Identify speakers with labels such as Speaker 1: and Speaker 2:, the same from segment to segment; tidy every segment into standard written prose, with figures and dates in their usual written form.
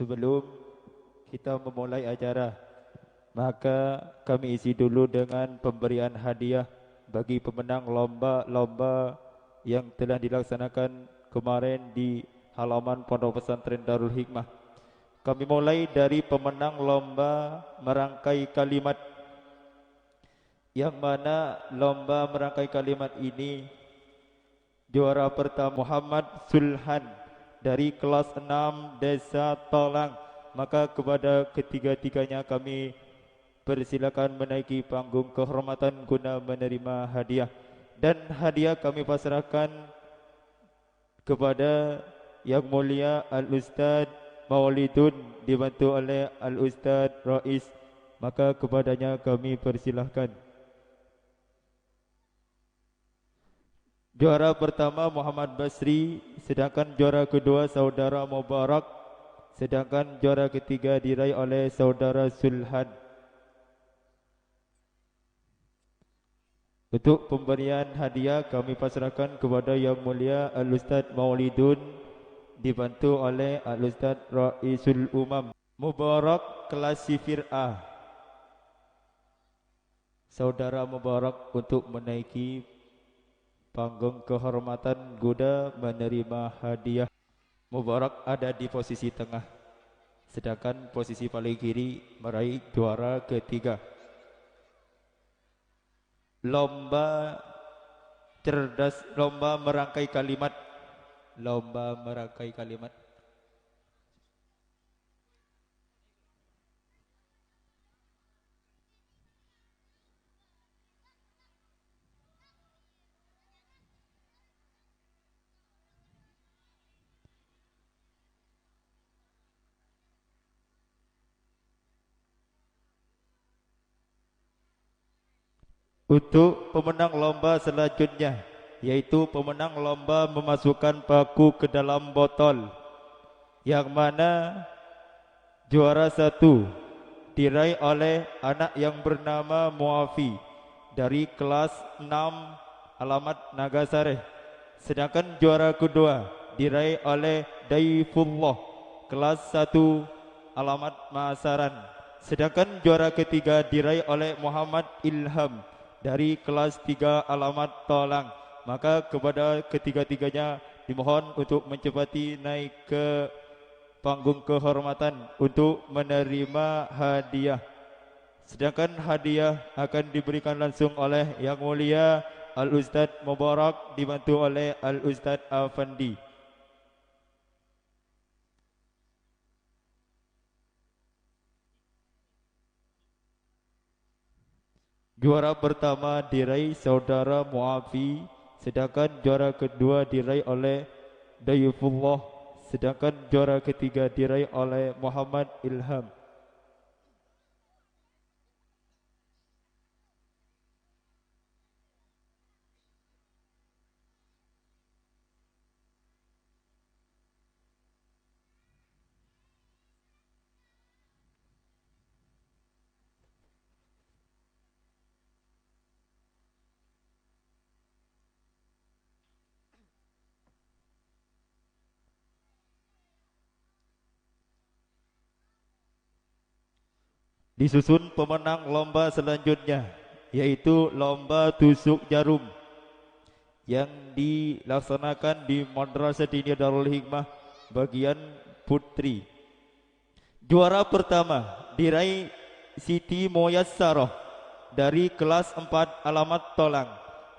Speaker 1: Sebelum kita memulai acara, maka kami isi dulu dengan pemberian hadiah bagi pemenang lomba-lomba yang telah dilaksanakan kemarin di halaman Pondok Pesantren Darul Hikmah. Kami mulai dari pemenang lomba merangkai kalimat, yang mana lomba merangkai kalimat ini juara pertama Muhammad Sulhan dari kelas 6 Desa Tolang. Maka kepada ketiga-tiganya kami persilakan menaiki panggung kehormatan guna menerima hadiah. Dan hadiah kami pasrahkan kepada Yang Mulia Al-Ustaz Maulidun dibantu oleh Al-Ustaz Rais. Maka kepadanya kami persilahkan. Juara pertama Muhammad Basri, sedangkan juara kedua Saudara Mubarak, sedangkan juara ketiga diraih oleh Saudara Sulhan. Untuk pemberian hadiah kami pasrahkan kepada Yang Mulia Al-Ustaz Maulidun dibantu oleh Al-Ustaz Raisul Umam. Mubarak kelas sifir A. Saudara Mubarak untuk menaiki panggung kehormatan guna menerima hadiah. Mubarak ada di posisi tengah, sedangkan posisi paling kiri meraih juara ketiga. Lomba cerdas, lomba merangkai kalimat. Lomba merangkai kalimat. Untuk pemenang lomba selanjutnya, yaitu pemenang lomba memasukkan paku ke dalam botol, yang mana juara satu diraih oleh anak yang bernama Muafi dari kelas 6 alamat Nagasari. Sedangkan juara kedua diraih oleh Daifullah kelas 1 alamat Masaran. Sedangkan juara ketiga diraih oleh Muhammad Ilham dari kelas 3 alamat Tolang. Maka kepada ketiga-tiganya dimohon untuk mencepati naik ke panggung kehormatan untuk menerima hadiah. Sedangkan hadiah akan diberikan langsung oleh Yang Mulia Al-Ustaz Mubarak dibantu oleh Al-Ustaz Afandi. Juara pertama diraih Saudara Muafi, sedangkan juara kedua diraih oleh Dayufullah, sedangkan juara ketiga diraih oleh Muhammad Ilham. Disusun pemenang lomba selanjutnya, yaitu lomba tusuk jarum yang dilaksanakan di Madrasah Diniyah Darul Hikmah bagian putri. Juara pertama diraih Siti Moyassarah dari kelas 4 alamat Tolang.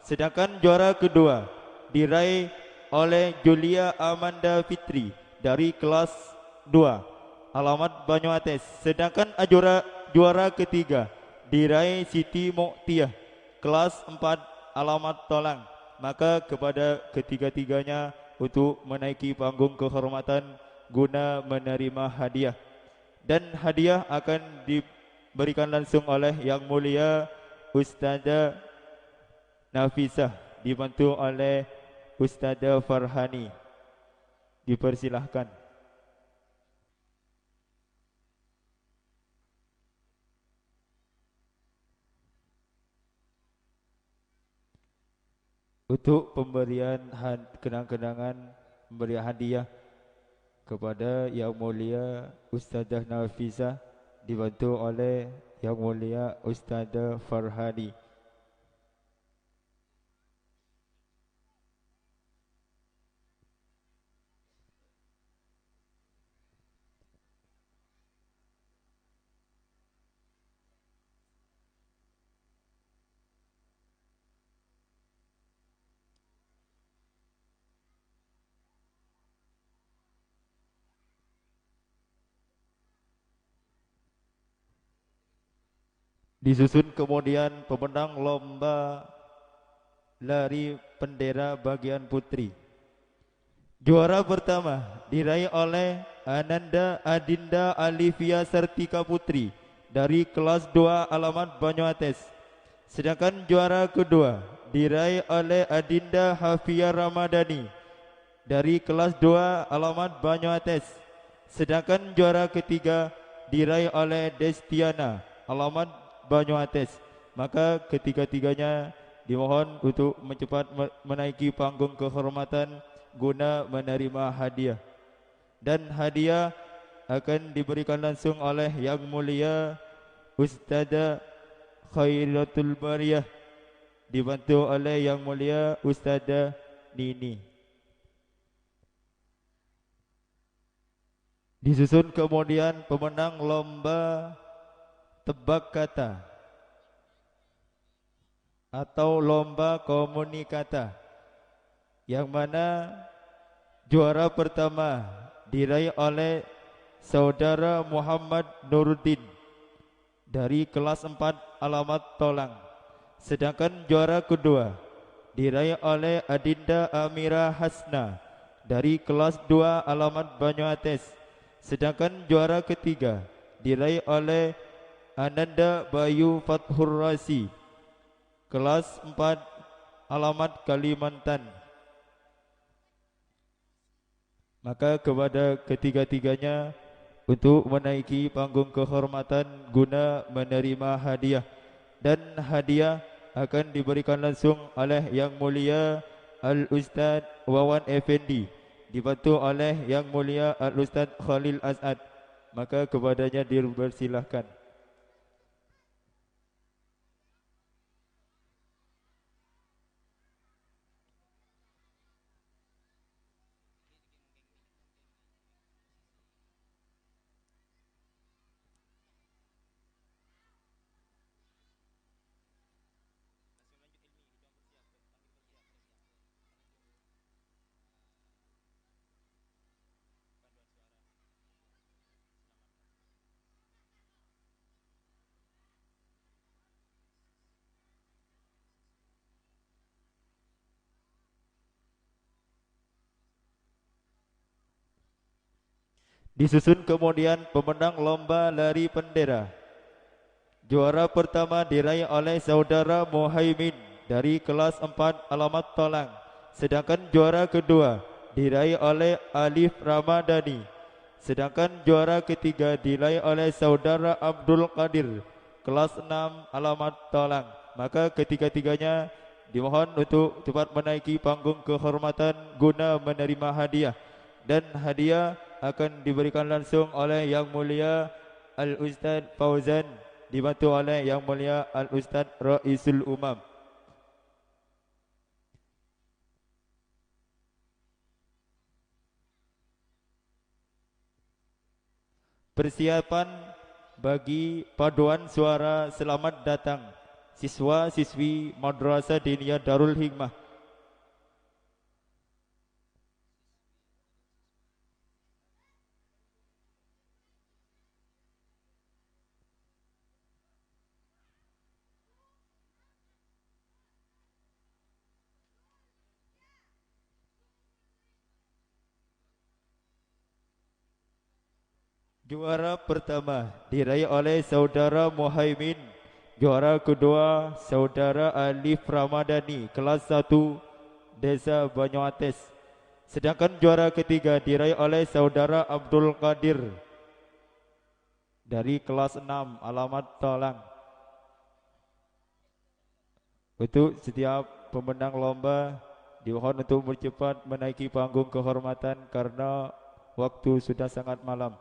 Speaker 1: Sedangkan juara kedua diraih oleh Julia Amanda Fitri dari kelas 2 alamat Banyuates. Sedangkan juara ketiga diraih Siti Muktiah kelas 4 alamat Tolang. Maka kepada ketiga-tiganya untuk menaiki panggung kehormatan guna menerima hadiah. Dan hadiah akan diberikan langsung oleh Yang Mulia Ustazah Nafisah dibantu oleh Ustazah Farhani. Dipersilahkan. Untuk pemberian kenang-kenangan, pemberian hadiah kepada Yang Mulia Ustazah Nafizah dibantu oleh Yang Mulia Ustazah Farhani. Disusun kemudian pemenang lomba lari bendera bagian putri. Juara pertama diraih oleh Ananda Adinda Alivia Sertika Putri dari kelas 2 alamat Banyuates. Sedangkan juara kedua diraih oleh Adinda Hafia Ramadhani dari kelas 2 alamat Banyuates. Sedangkan juara ketiga diraih oleh Destiana alamat Banyuates. Maka ketiga-tiganya dimohon untuk mencepat menaiki panggung kehormatan guna menerima hadiah. Dan hadiah akan diberikan langsung oleh Yang Mulia Ustazah Khairatul Bariyah dibantu oleh Yang Mulia Ustazah Nini. Disusun kemudian pemenang lomba tebak kata atau lomba komunikata, yang mana juara pertama diraih oleh Saudara Muhammad Nuruddin dari kelas 4 alamat Tolang. Sedangkan juara kedua diraih oleh Adinda Amira Hasna dari kelas 2 alamat Banyuates. Sedangkan juara ketiga diraih oleh Ananda Bayu Fathur Rasi kelas 4 alamat Kalimantan. Maka kepada ketiga-tiganya untuk menaiki panggung kehormatan guna menerima hadiah. Dan hadiah akan diberikan langsung oleh Yang Mulia Al-Ustaz Wawan Effendi dibantu oleh Yang Mulia Al-Ustaz Khalil Azad. Maka kepadanya dipersilahkan. Disusun kemudian pemenang lomba lari bendera. Juara pertama diraih oleh Saudara Muhaimin dari kelas 4 alamat Tolang. Sedangkan juara kedua diraih oleh Alif Ramadhani. Sedangkan juara ketiga diraih oleh Saudara Abdul Qadir kelas 6 alamat Tolang. Maka ketiga-tiganya dimohon untuk cepat menaiki panggung kehormatan guna menerima hadiah. Dan hadiah akan diberikan langsung oleh Yang Mulia Al-Ustaz Fauzan dibantu oleh Yang Mulia Al-Ustaz Raisul Umam. Persiapan bagi paduan suara selamat datang siswa-siswi Madrasah Diniyah Darul Hikmah. Juara pertama diraih oleh Saudara Muhaimin. Juara kedua Saudara Alif Ramadhani kelas 1 Desa Banyuates. Sedangkan juara ketiga diraih oleh Saudara Abdul Qadir dari kelas 6 alamat Tolang. Untuk setiap pemenang lomba dimohon untuk bercepat menaiki panggung kehormatan karena Waktu sudah sangat malam.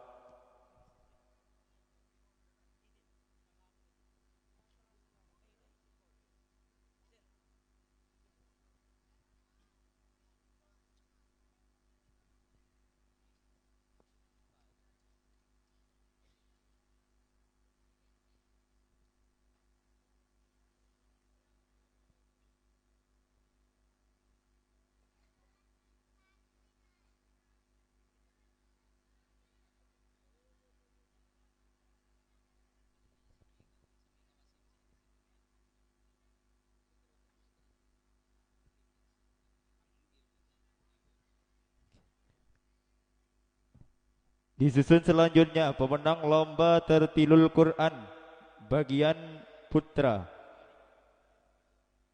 Speaker 1: Disusun selanjutnya pemenang lomba tertilul Quran bagian putra.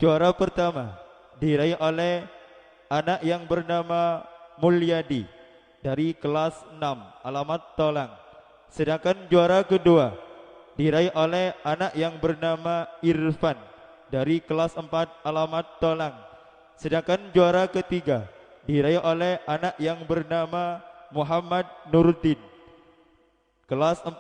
Speaker 1: Juara pertama diraih oleh anak yang bernama Mulyadi dari kelas 6 alamat Tolang. Sedangkan juara kedua diraih oleh anak yang bernama Irfan dari kelas 4 alamat Tolang. Sedangkan juara ketiga diraih oleh anak yang bernama Muhammad Nuruddin kelas 4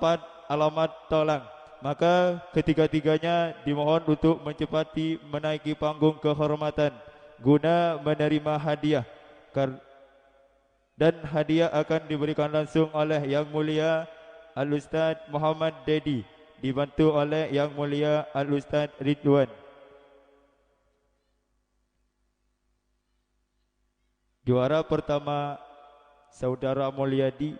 Speaker 1: alamat Tolang. Maka ketiga-tiganya dimohon untuk mencepati menaiki panggung kehormatan guna menerima hadiah. Dan hadiah akan diberikan langsung oleh Yang Mulia Al-Ustaz Muhammad Dedi, dibantu oleh Yang Mulia Al-Ustaz Ridwan. Juara pertama Saudara Mulyadi,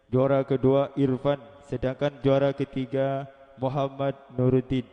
Speaker 1: juara kedua Irfan, sedangkan juara ketiga Muhammad Nuruddin.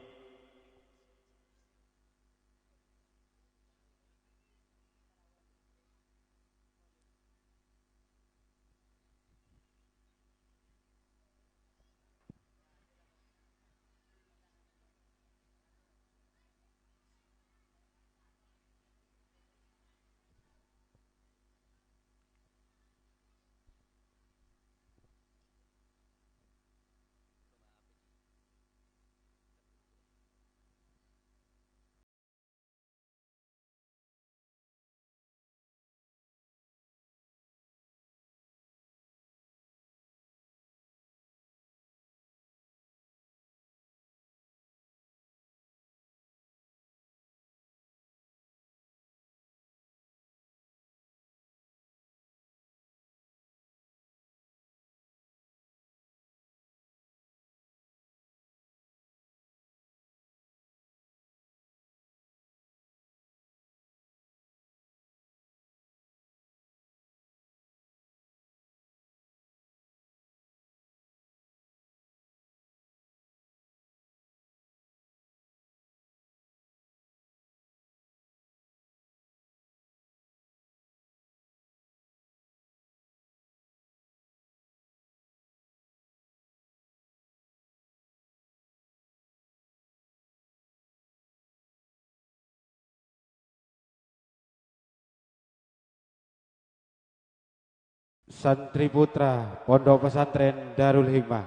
Speaker 2: Santri Putra Pondok Pesantren Darul Hikmah,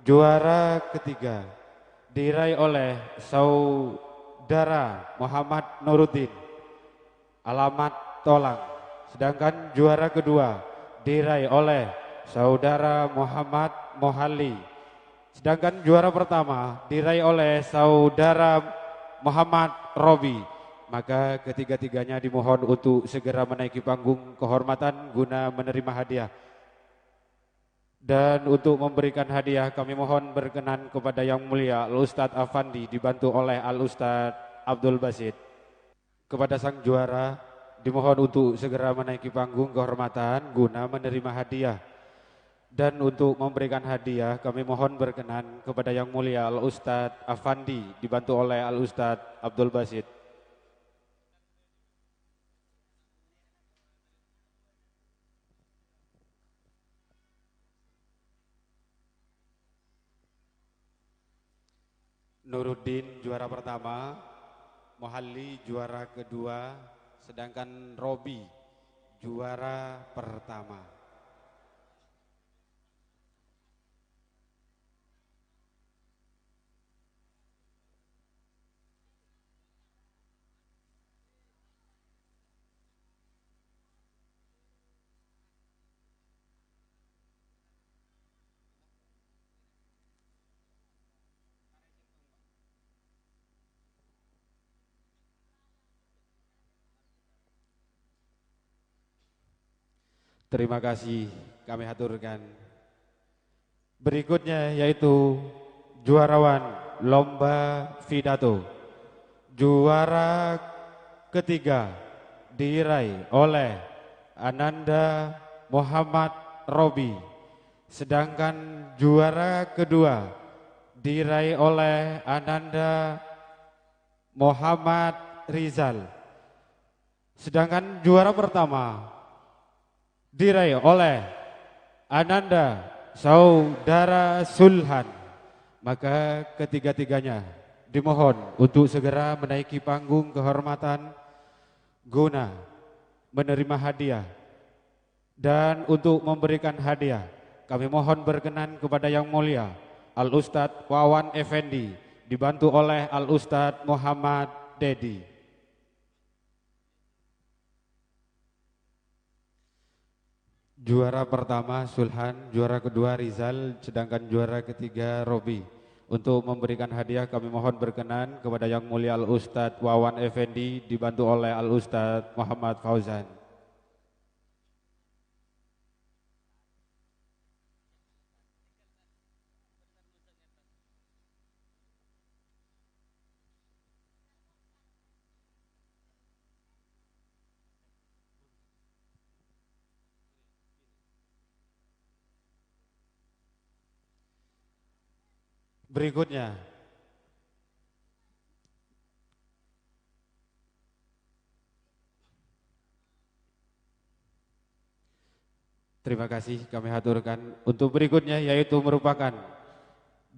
Speaker 2: juara ketiga diraih oleh Saudara Muhammad Nuruddin alamat Tolang. Sedangkan juara kedua diraih oleh Saudara Muhammad Mohali. Sedangkan juara pertama diraih oleh Saudara Muhammad Robi. Maka ketiga-tiganya dimohon untuk segera menaiki panggung kehormatan guna menerima hadiah. Dan untuk memberikan hadiah kami mohon berkenan kepada Yang Mulia Al-Ustadz Afandi dibantu oleh Al-Ustadz Abdul Basit. Kepada sang juara dimohon untuk segera menaiki panggung kehormatan guna menerima hadiah. Dan untuk memberikan hadiah kami mohon berkenan kepada Yang Mulia Al-Ustadz Afandi dibantu oleh Al-Ustadz Abdul Basit. Nuruddin juara pertama, Mohalli juara kedua, sedangkan Robi juara pertama. Terima kasih kami haturkan. Berikutnya yaitu juarawan lomba pidato. Juara ketiga diraih oleh Ananda Muhammad Robi. Sedangkan juara kedua diraih oleh Ananda Muhammad Rizal. Sedangkan juara pertama diraih oleh Ananda Saudara Sulhan. Maka ketiga-tiganya dimohon untuk segera menaiki panggung kehormatan guna menerima hadiah. Dan untuk memberikan hadiah kami mohon berkenan kepada Yang Mulia Al-Ustadz Wawan Effendi dibantu oleh Al-Ustadz Muhammad Dedi. Juara pertama Sulhan, juara kedua Rizal, sedangkan juara ketiga Robi. Untuk memberikan hadiah kami mohon berkenan kepada Yang Mulia Al-Ustadz Wawan Effendi dibantu oleh Al-Ustadz Muhammad Fauzan. Berikutnya terima kasih kami haturkan. Untuk berikutnya yaitu merupakan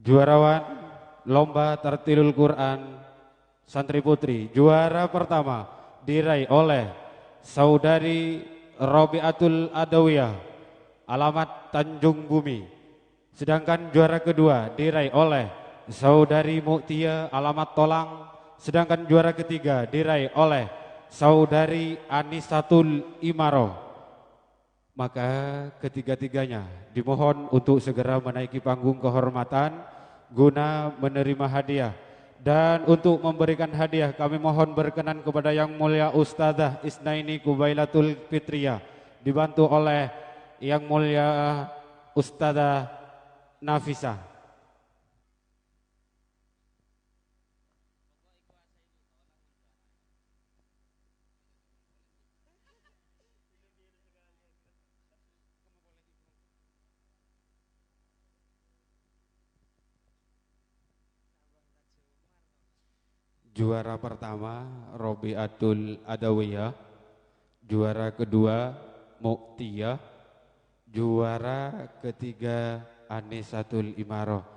Speaker 2: juarawan lomba tartilul Quran Santri Putri. Juara pertama diraih oleh Saudari Robiatul Adawiyah, alamat Tanjung Bumi. Sedangkan juara kedua diraih oleh Saudari Muktia, alamat Tolang. Sedangkan juara ketiga diraih oleh Saudari Anisatul Imaro. Maka ketiga-tiganya dimohon untuk segera menaiki panggung kehormatan guna menerima hadiah. Dan untuk memberikan hadiah kami mohon berkenan kepada Yang Mulia Ustadzah Isnaini Kubailatul Fitriyah dibantu oleh Yang Mulia Ustadzah Nafisa. Juara pertama Robiatul Adawiyah, juara kedua Muktiyah, juara ketiga Anisatul Imaroh.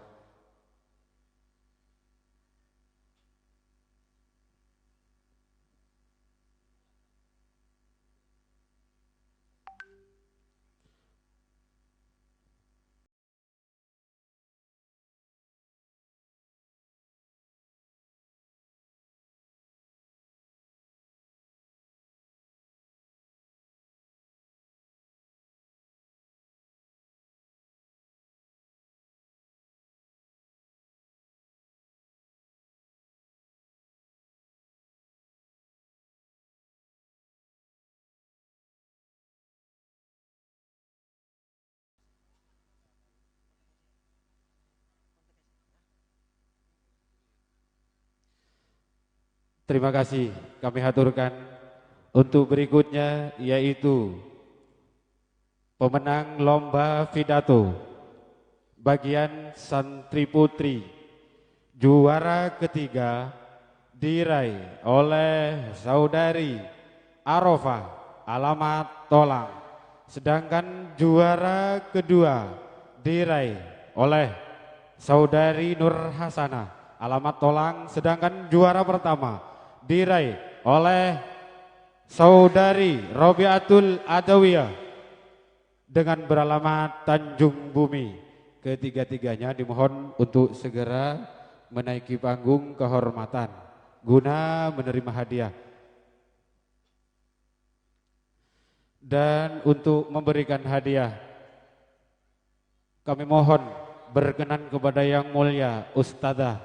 Speaker 2: Terima kasih kami haturkan. Untuk berikutnya yaitu pemenang lomba pidato bagian Santri Putri. Juara ketiga diraih oleh Saudari Arofah, alamat Tolang. Sedangkan juara kedua diraih oleh Saudari Nur Hasanah, alamat Tolang. Sedangkan juara pertama diraih oleh Saudari Robiatul Adawiyah dengan beralamat Tanjung Bumi. Ketiga-tiganya dimohon untuk segera menaiki panggung kehormatan guna menerima hadiah. Dan untuk memberikan hadiah kami mohon berkenan kepada Yang Mulia Ustadzah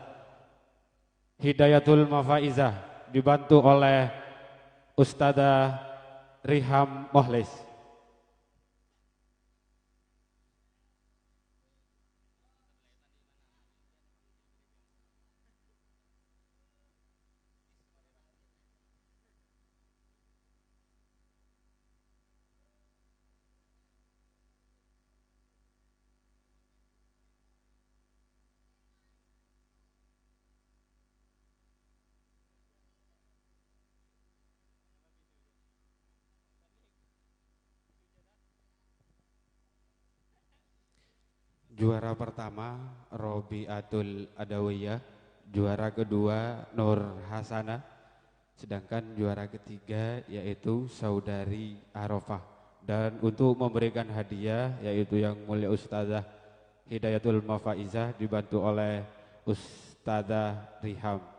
Speaker 2: Hidayatul Mafaizah dibantu oleh Ustadzah Riham Mohlis. juara pertama Robiatul Adawiyah, juara kedua Nur Hasanah, sedangkan juara ketiga yaitu Saudari Arafah. Dan untuk memberikan hadiah yaitu yang mulia Ustazah Hidayatul Mafaizah dibantu oleh Ustazah Riham.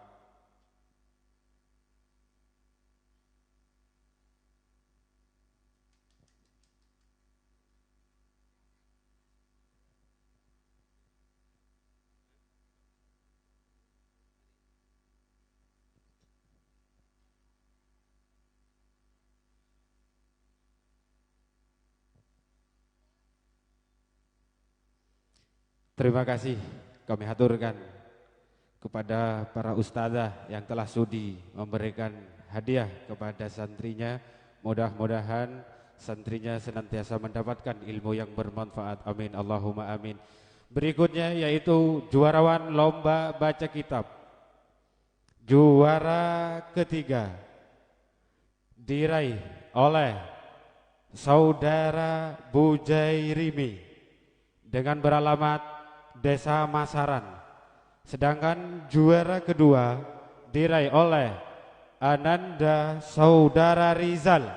Speaker 2: Terima kasih kami haturkan kepada para ustazah yang telah sudi memberikan hadiah kepada santrinya. Mudah-mudahan santrinya senantiasa mendapatkan ilmu yang bermanfaat. Amin Allahumma amin. Berikutnya yaitu juarawan lomba baca kitab. Juara ketiga diraih oleh Saudara Bujairimi dengan beralamat Desa Masaran. Sedangkan juara kedua diraih oleh Ananda Saudara Rizal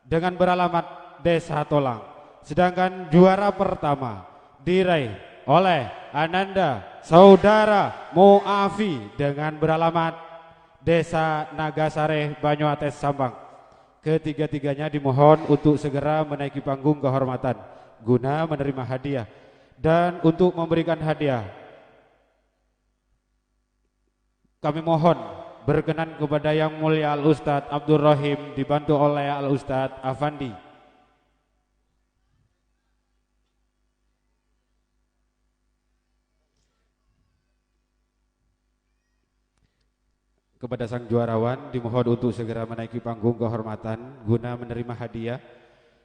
Speaker 2: dengan beralamat Desa Tolang. Sedangkan juara pertama diraih oleh Ananda Saudara Muafi dengan beralamat Desa Nagasare Banyuates Sambang. Ketiga-tiganya dimohon untuk segera menaiki panggung kehormatan guna menerima hadiah. Dan untuk memberikan hadiah kami mohon berkenan kepada yang mulia Al-Ustadz Abdul Rahim dibantu oleh Al-Ustadz Afandi. Kepada sang juarawan dimohon untuk segera menaiki panggung kehormatan guna menerima hadiah.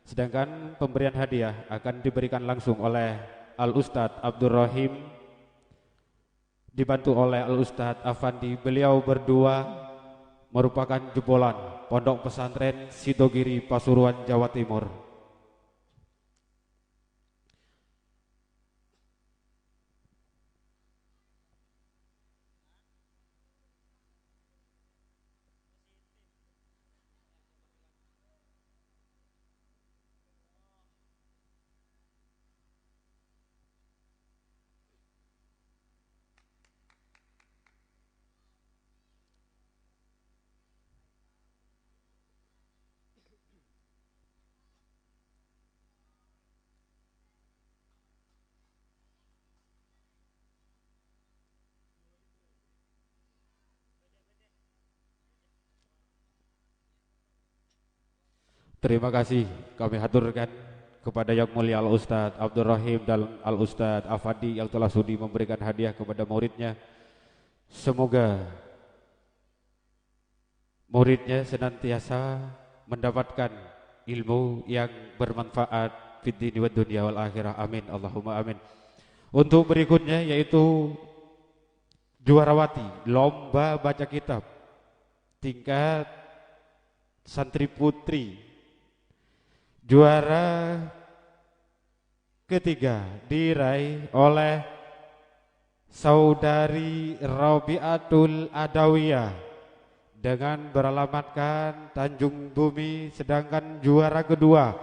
Speaker 2: Sedangkan pemberian hadiah akan diberikan langsung oleh Al-Ustadz Abdul Rahim dibantu oleh Al-Ustadz Afandi. Beliau berdua merupakan jebolan Pondok Pesantren Sitogiri Pasuruan Jawa Timur. Terima kasih kami haturkan kepada yang mulia Al-Ustadz Abdul Rahim dan Al-Ustadz Afandi yang telah sudi memberikan hadiah kepada muridnya. Semoga muridnya senantiasa mendapatkan ilmu yang bermanfaat fid dini wad dunya wal akhirah. Amin Allahumma amin. Untuk berikutnya yaitu juarawati lomba baca kitab tingkat santri putri. Juara ketiga diraih oleh Saudari Robiatul Adawiyah dengan beralamatkan Tanjung Bumi. Sedangkan juara kedua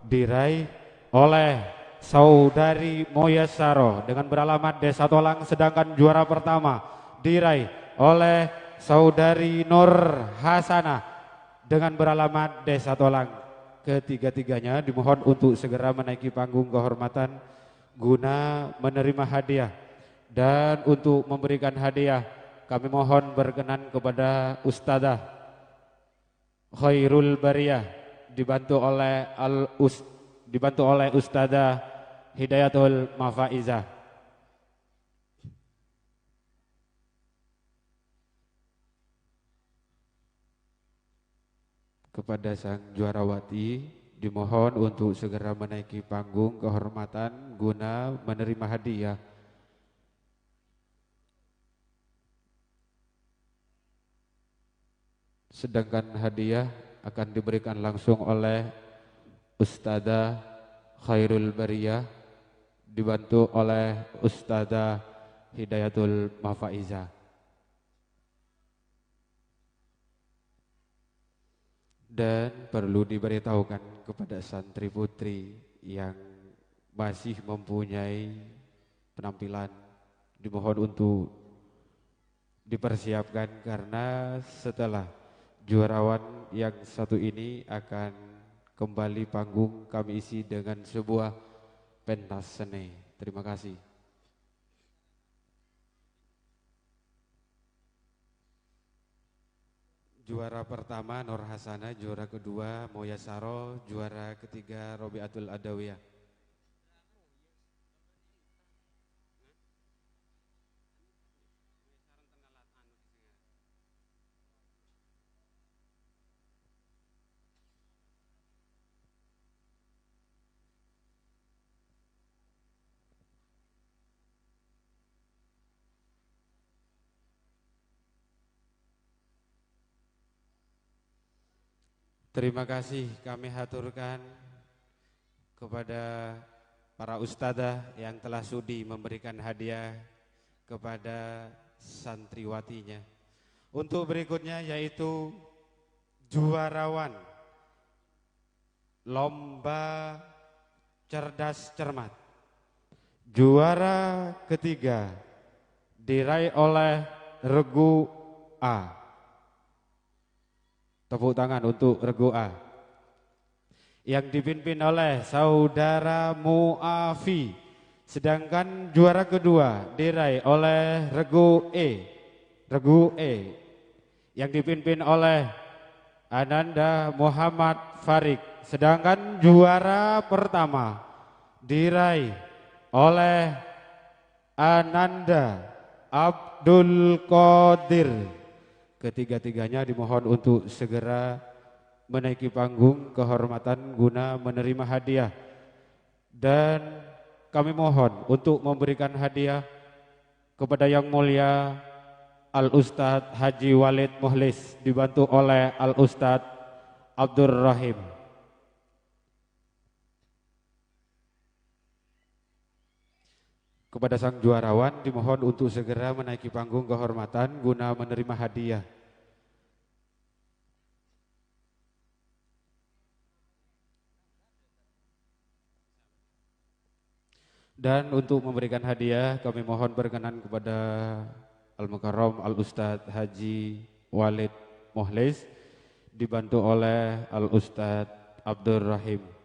Speaker 2: diraih oleh Saudari Moyasaro dengan beralamat Desa Tolang. Sedangkan juara pertama diraih oleh Saudari Nur Hasanah dengan beralamat Desa Tolang. Ketiga-tiganya dimohon untuk segera menaiki panggung kehormatan guna menerima hadiah. Dan untuk memberikan hadiah kami mohon berkenan kepada Ustazah Khairul Bariyah dibantu oleh Ustazah Hidayatul Mafaizah. Kepada sang juarawati dimohon untuk segera menaiki panggung kehormatan guna menerima hadiah. Sedangkan hadiah akan diberikan langsung oleh Ustazah Khairul Bariyah dibantu oleh Ustadzah Hidayatul Mafaiza. Dan perlu diberitahukan kepada santri putri yang masih mempunyai penampilan, dimohon untuk dipersiapkan karena setelah juarawan yang satu ini akan kembali panggung kami isi dengan sebuah pentas seni. Terima kasih. Juara pertama Nur Hasana, juara kedua Moya Saro, juara ketiga Robiatul Adawiyah. Terima kasih kami haturkan kepada para ustadzah yang telah sudi memberikan hadiah kepada santriwatinya. Untuk berikutnya yaitu juarawan lomba cerdas cermat. Juara ketiga diraih oleh Regu A. Tepuk tangan untuk Regu A yang dipimpin oleh Saudara Muafi. Sedangkan juara kedua diraih oleh Regu E yang dipimpin oleh Ananda Muhammad Farik. Sedangkan juara pertama diraih oleh Ananda Abdul Qadir. Ketiga-tiganya dimohon untuk segera menaiki panggung kehormatan guna menerima hadiah. Dan kami mohon untuk memberikan hadiah kepada Yang Mulia Al-Ustadz Haji Walid Muhlis dibantu oleh Al-Ustadz Abdur Rahim. Kepada sang juarawan dimohon untuk segera menaiki panggung kehormatan guna menerima hadiah. Dan untuk memberikan hadiah kami mohon berkenan kepada Al-Mukarram Al-Ustadz Haji Walid Muhlis dibantu oleh Al-Ustadz Abdur Rahim.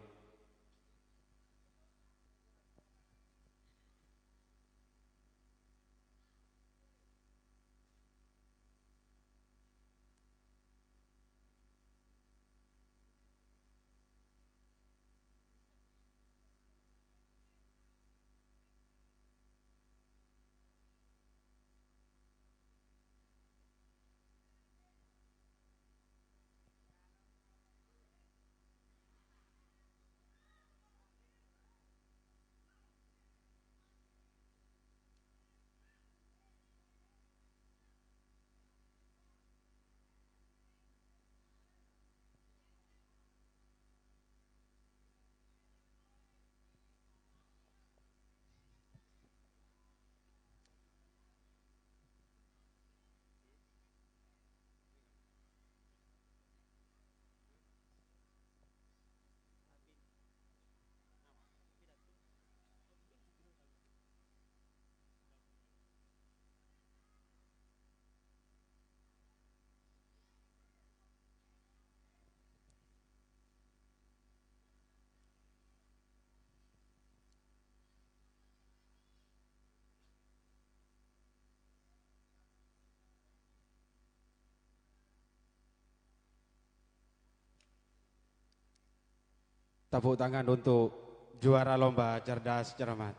Speaker 2: Tepuk tangan untuk juara lomba cerdas cermat.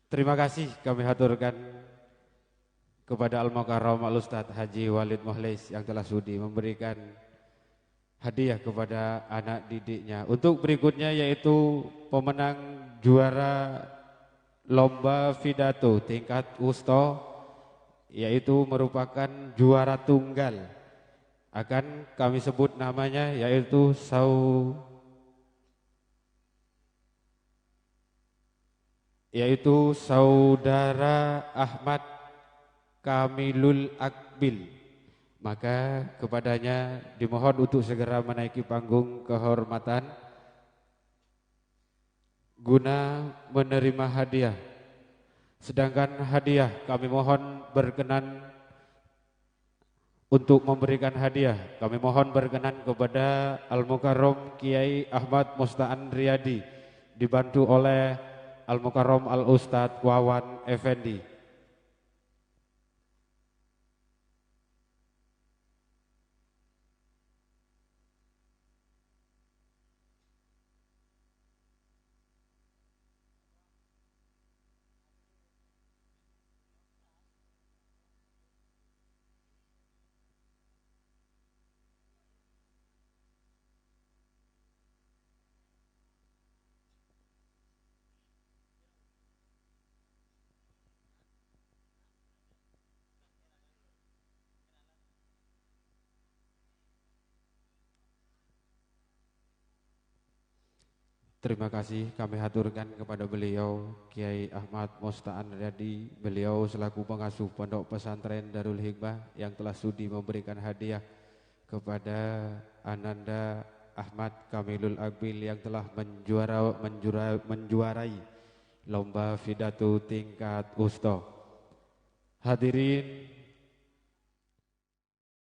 Speaker 2: Terima kasih kami haturkan kepada Al-Mukarram Al-Ustadz Haji Walid Muhlis yang telah sudi memberikan hadiah kepada anak didiknya. Untuk berikutnya yaitu pemenang juara lomba pidato tingkat wusto, yaitu merupakan juara tunggal. Akan kami sebut namanya yaitu yaitu Saudara Ahmad Kamilul Akbil. Maka kepadanya dimohon untuk segera menaiki panggung kehormatan guna menerima hadiah. Sedangkan hadiah kami mohon berkenan untuk memberikan hadiah. Kami mohon berkenan kepada Al-Mukarram Kiai Ahmad Musta'an Riyadi, dibantu oleh Al-Mukarram Al-Ustadz Wawan Effendi. Terima kasih kami haturkan kepada beliau Kiai Ahmad Musta'an Riyadi, beliau selaku pengasuh Pondok Pesantren Darul Hikmah yang telah sudi memberikan hadiah kepada Ananda Ahmad Kamilul Akbil yang telah menjuarai lomba pidato tingkat usto. Hadirin